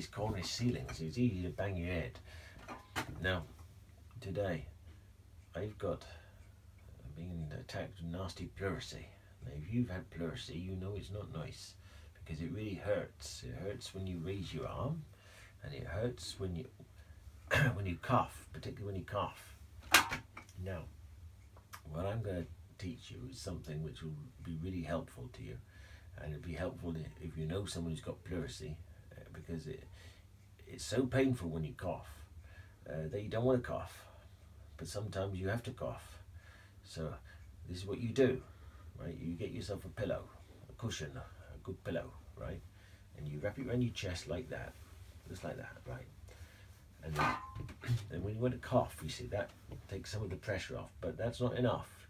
his cornice ceiling, so it's easy to bang your head. Now, today, I've got being attacked with nasty pleurisy. Now, if you've had pleurisy, you know it's not nice because it really hurts. It hurts when you raise your arm, and it hurts when you when you cough, particularly when you cough. Now, what I'm going to teach you is something which will be really helpful to you, and it'll be helpful if you know someone who's got pleurisy, because it's so painful when you cough that you don't want to cough, but sometimes you have to cough. So this is what you do, right? You get yourself a pillow, a cushion, a good pillow, right? And you wrap it around your chest like that, just like that, right? And then when you want to cough, you see that takes some of the pressure off, but that's not enough.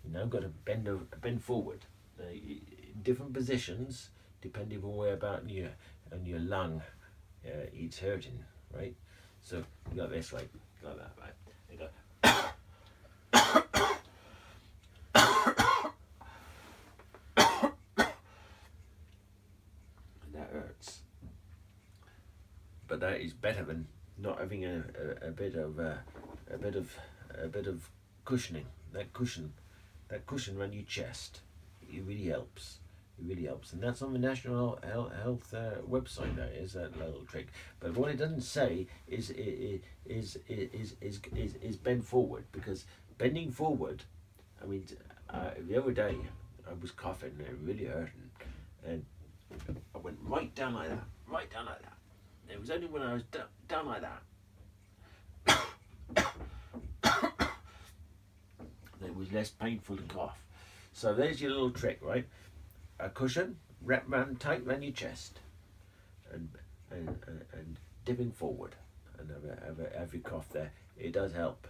You now got to bend forward in different positions, depending on where about on your lung it's hurting, right? So you got this, right, like that, right? You go. And that hurts, but that is better than not having a bit of cushioning. That cushion around your chest, it really helps. It really helps, and that's on the National Health website. That is that little trick. But what it doesn't say is bend forward, because bending forward. I mean, the other day I was coughing and it really hurting, and I went right down like that, right down like that. It was only when I was down like that that it was less painful to cough. So there's your little trick, right? A cushion wrapped round tight around your chest, and dipping forward, and have your cough there. It does help.